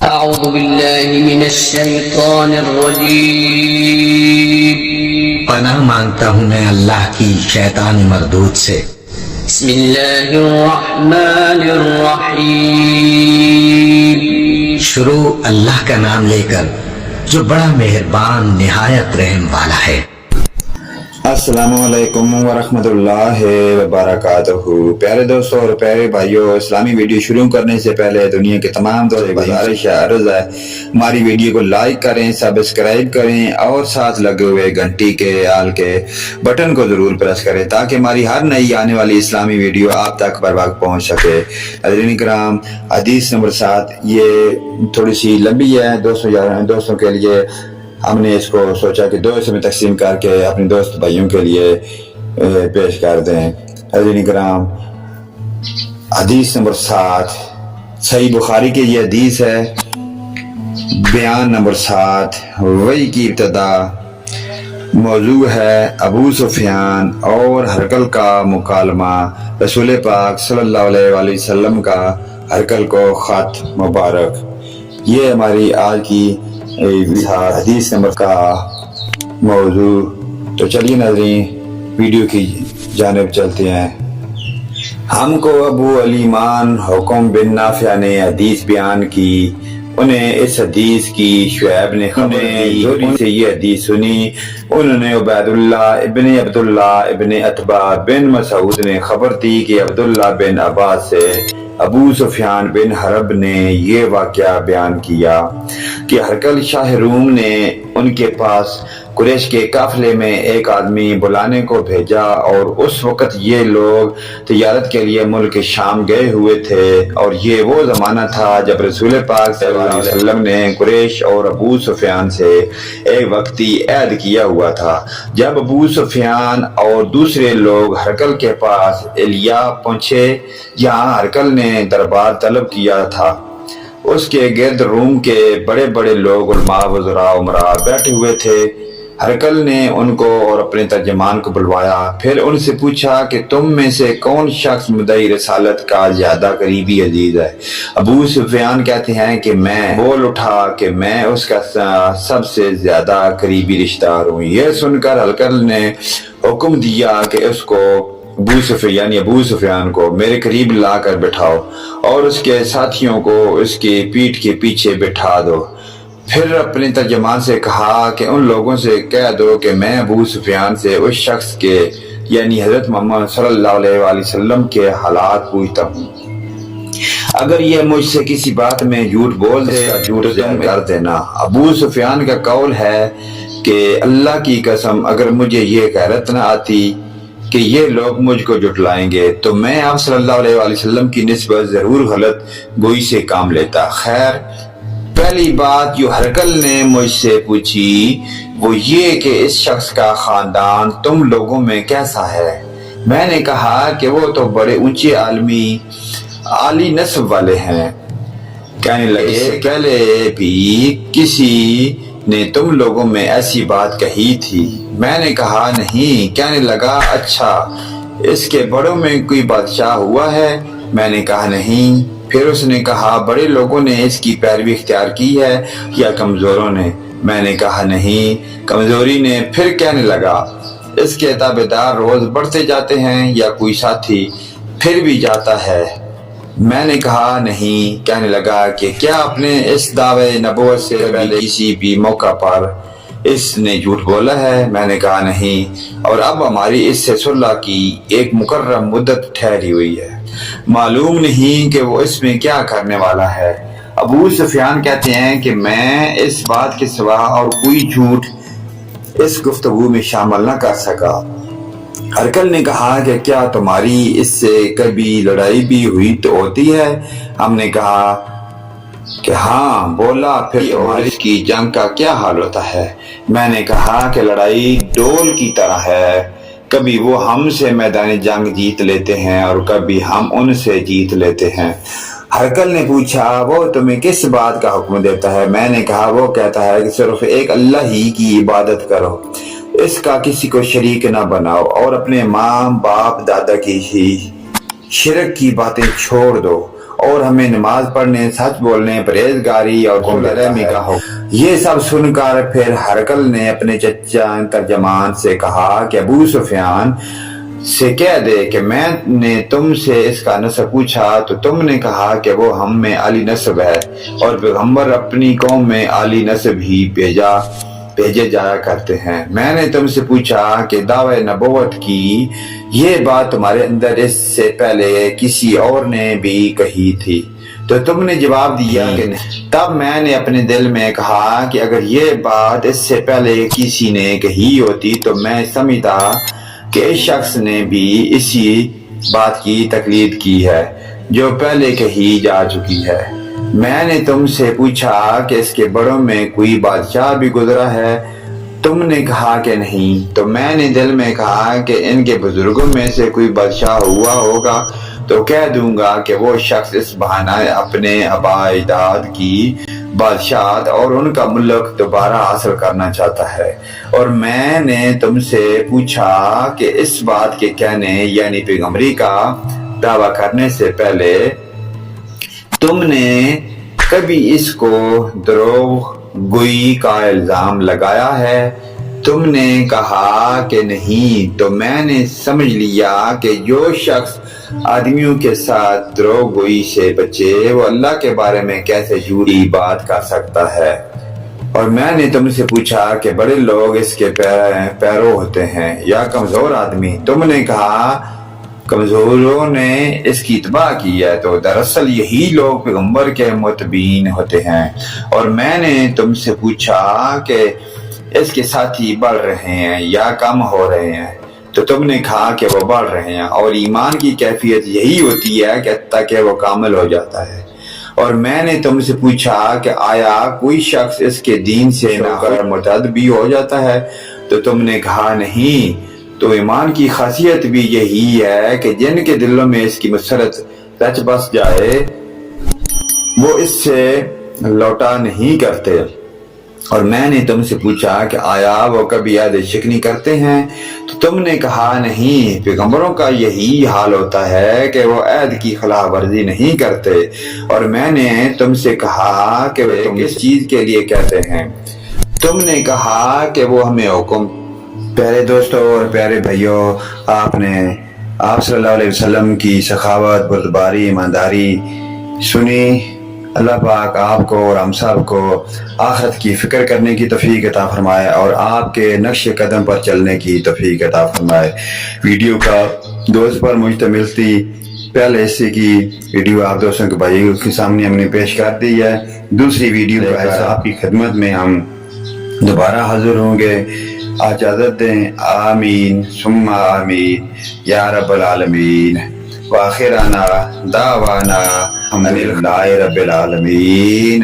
أعوذ بالله من الشيطان الرجيم پناہ مانگتا ہوں میں اللہ کی شیطانی مردود سے۔ بسم الله الرحمن الرحيم شروع اللہ کا نام لے کر جو بڑا مہربان نہایت رحم والا ہے۔ السلام علیکم ورحمۃ اللہ وبرکاتہ۔ پیارے دوستوں اور پیارے بھائیوں، اسلامی ویڈیو شروع کرنے سے پہلے دنیا کے تمام دوستوں کو گزارش ہے، عرض ہے ہماری ویڈیو کو لائک کریں، سبسکرائب کریں اور ساتھ لگے ہوئے گھنٹی کے آل کے بٹن کو ضرور پریس کریں تاکہ ہماری ہر نئی آنے والی اسلامی ویڈیو آپ تک بر وقت پہنچ سکے۔ حضرین کرام، حدیث نمبر 7 یہ تھوڑی سی لمبی ہے، دوستوں کے لیے ہم نے اس کو سوچا کہ 2 حصوں میں تقسیم کر کے اپنے دوست بھائیوں کے لیے پیش کر دیں۔ حضرین کرام، حدیث نمبر 7 صحیح بخاری کی یہ حدیث ہے، بیان نمبر 7، وحی کی ابتدا۔ موضوع ہے ابو سفیان اور ہرقل کا مکالمہ، رسول پاک صلی اللہ علیہ وآلہ وسلم کا ہرقل کو خط مبارک۔ یہ ہماری آج کی حدیث نمبر کا موضوع۔ تو چلیے ناظرین ویڈیو کی جانب چلتے ہیں۔ ہم کو ابو علیمان حکم بن نافع نے حدیث بیان کی، انہیں اس حدیث کی شعیب نے زہری سے یہ حدیث سنی، انہوں نے عبید اللہ ابن عتبہ بن مسعود نے خبر دی کہ عبداللہ بن عباس سے ابو سفیان بن حرب نے یہ واقعہ بیان کیا کہ ہرقل شاہ روم نے ان کے پاس قریش کے قافلے میں ایک آدمی بلانے کو بھیجا، اور اس وقت یہ لوگ تجارت کے لیے ملک شام گئے ہوئے تھے، اور یہ وہ زمانہ تھا جب رسول پاک صلی اللہ علیہ وسلم نے قریش اور ابو سفیان سے ایک وقتی عہد کیا ہوا تھا۔ جب ابو سفیان اور دوسرے لوگ ہرقل کے پاس الیا پہنچے جہاں ہرقل نے دربار طلب کیا تھا، اس کے گرد روم کے بڑے بڑے لوگ علماء وزراء عمراء بیٹھے ہوئے تھے۔ ہرقل نے ان کو اور اپنے ترجمان کو بلوایا، پھر ان سے پوچھا کہ تم میں سے کون شخص مدعی رسالت کا زیادہ قریبی عزیز ہے؟ ابو سفیان کہتے ہیں کہ میں بول اٹھا کہ میں اس کا سب سے زیادہ قریبی رشتہ دار ہوں۔ یہ سن کر ہرقل نے حکم دیا کہ اس کو ابو سفیان کو میرے قریب لا کر بٹھاؤ اور اس کے ساتھیوں کو اس کی پیٹھ کے پیچھے بٹھا دو۔ پھر اپنے ترجمان سے کہا کہ ان لوگوں سے کہہ دو کہ میں ابو سفیان سے اس شخص کے یعنی حضرت محمد صلی اللہ علیہ وآلہ وسلم کے حالات پوچھتا ہوں، اگر یہ مجھ سے کسی بات میں جھوٹ بول دے جھوٹ کر دینا۔ ابو سفیان کا قول ہے کہ اللہ کی قسم اگر مجھے یہ غیرت نہ آتی کہ یہ لوگ مجھ کو جھٹلائیں گے تو میں آپ صلی اللہ علیہ وآلہ وسلم کی نسبت ضرور غلط گوئی سے کام لیتا۔ خیر، پہلی بات جو ہرقل نے مجھ سے پوچھی وہ یہ کہ اس شخص کا خاندان تم لوگوں میں کیسا ہے؟ میں نے کہا کہ وہ تو بڑے اونچے عالی نسب والے ہیں۔ کہنے لگے پہلے بھی کسی نے تم لوگوں میں ایسی بات کہی تھی؟ میں نے کہا نہیں۔ کہنے لگا اچھا، اس کے بڑوں میں کوئی بادشاہ ہوا ہے؟ میں نے کہا نہیں۔ پھر اس نے کہا بڑے لوگوں نے اس کی پیروی اختیار کی ہے یا کمزوروں نے؟ میں نے کہا نہیں، کمزوری نے۔ پھر کہنے لگا اس کے تابعدار روز بڑھتے جاتے ہیں یا کوئی ساتھی پھر بھی جاتا ہے؟ میں نے کہا نہیں۔ کہنے لگا کہ کیا اپنے اس دعوے نبوت سے پہلے کسی بھی موقع پر اس نے جھوٹ بولا ہے؟ میں نے کہا نہیں، اور اب ہماری اس سے صلح کی ایک مقررہ مدت ٹھہری ہوئی ہے، معلوم نہیں کہ وہ اس میں کیا کرنے والا ہے۔ ابو سفیان کہتے ہیں کہ میں اس بات کے سوا اور کوئی جھوٹ اس گفتگو میں شامل نہ کر سکا۔ ہرقل نے کہا کہ کیا تمہاری اس سے کبھی لڑائی بھی ہوئی تو ہوتی ہے؟ ہم نے کہا کہ ہاں۔ بولا پھر تمہاری کی جنگ کا کیا حال ہوتا ہے؟ میں نے کہا کہ لڑائی ڈول کی طرح ہے، کبھی وہ ہم سے میدان جنگ جیت لیتے ہیں اور کبھی ہم ان سے جیت لیتے ہیں۔ ہرقل نے پوچھا وہ تمہیں کس بات کا حکم دیتا ہے؟ میں نے کہا وہ کہتا ہے کہ صرف ایک اللہ ہی کی عبادت کرو، اس کا کسی کو شریک نہ بناؤ، اور اپنے ماں باپ دادا کی ہی شرک کی باتیں چھوڑ دو اور ہمیں نماز پڑھنے، سچ بولنے، پرہیزگاری اور صلح رحمی کا حکم۔ یہ سب سن کر پھر ہرقل نے اپنے چچا ترجمان سے کہا کہ ابو سفیان سے کہہ دے کہ میں نے تم سے اس کا نسب پوچھا تو تم نے کہا کہ وہ ہم میں عالی نسب ہے، اور پیغمبر اپنی قوم میں عالی نسب ہی بھیجے جایا کرتے ہیں۔ میں نے تم سے پوچھا کہ دعوی نبوت کی یہ بات تمہارے اندر اس سے پہلے کسی اور نے بھی کہی تھی؟ تو تم نے جواب دیا کہ نہیں۔ تب میں نے اپنے دل میں کہا کہ اگر یہ بات اس سے پہلے کسی نے کہی ہوتی تو میں سمجھتا کہ اس شخص نے بھی اسی بات کی تقلید کی ہے جو پہلے کہی جا چکی ہے۔ میں نے تم سے پوچھا کہ اس کے بڑوں میں کوئی بادشاہ بھی گزرا ہے؟ تم نے کہا کہ نہیں۔ تو میں نے دل میں کہا کہ ان کے بزرگوں میں سے کوئی بادشاہ ہوا ہوگا تو کہہ دوں گا کہ وہ شخص اس بہانہ اپنے آبا اجداد کی بادشاہت اور ان کا ملک دوبارہ حاصل کرنا چاہتا ہے۔ اور میں نے تم سے پوچھا کہ اس بات کے کہنے یعنی پیغمبری کا دعویٰ کرنے سے پہلے تم نے کبھی اس کو دروغ گوئی کا الزام لگایا ہے؟ تم نے کہا کہ نہیں۔ تو میں نے سمجھ لیا کہ جو شخص آدمیوں کے ساتھ دروغ گوئی سے بچے وہ اللہ کے بارے میں کیسے جھوٹی بات کر سکتا ہے؟ اور میں نے تم سے پوچھا کہ بڑے لوگ اس کے پیرو ہوتے ہیں یا کمزور آدمی؟ تم نے کہا کمزوروں نے اس کی اتباع کی ہے، تو دراصل یہی لوگ پیغمبر کے متبعین ہوتے ہیں۔ اور میں نے تم سے پوچھا کہ اس کے ساتھی بڑھ رہے ہیں یا کم ہو رہے ہیں؟ تو تم نے کہا کہ وہ بڑھ رہے ہیں، اور ایمان کی کیفیت یہی ہوتی ہے کہ حتیٰ کہ وہ کامل ہو جاتا ہے۔ اور میں نے تم سے پوچھا کہ آیا کوئی شخص اس کے دین سے ناخوش مرتد بھی ہو جاتا ہے؟ تو تم نے کہا نہیں۔ تو ایمان کی خاصیت بھی یہی ہے کہ جن کے دلوں میں اس کی مسرت رچ بس جائے وہ اس سے لوٹا نہیں کرتے۔ اور میں نے تم سے پوچھا کہ آیا وہ کبھی عہد شکنی کرتے ہیں؟ تو تم نے کہا نہیں۔ پیغمبروں کا یہی حال ہوتا ہے کہ وہ عہد کی خلاف ورزی نہیں کرتے۔ اور میں نے تم سے کہا کہ وہ تم اس چیز کے لیے کہتے ہیں؟ تم نے کہا کہ وہ ہمیں حکم۔ پیارے دوستوں اور پیارے بھائیوں، آپ صلی اللہ علیہ وسلم کی سخاوت، بردباری، ایمانداری سنی۔ اللہ پاک آپ کو اور ہم سب کو آخرت کی فکر کرنے کی توفیق عطا فرمائے اور آپ کے نقش قدم پر چلنے کی توفیق عطا فرمائے۔ ویڈیو کا دوست پر مشتمل تھی، پہلے حصے کی ویڈیو آپ دوستوں کے بھائیوں کے سامنے ہم نے پیش کر دی ہے۔ دوسری ویڈیو کا آپ کی خدمت میں ہم دوبارہ حاضر ہوں گے۔ اجازت دیں۔ آمین ثم آمین یا رب العالمین۔ وآخرنا دعوانا الحمدللہ رب العالمین۔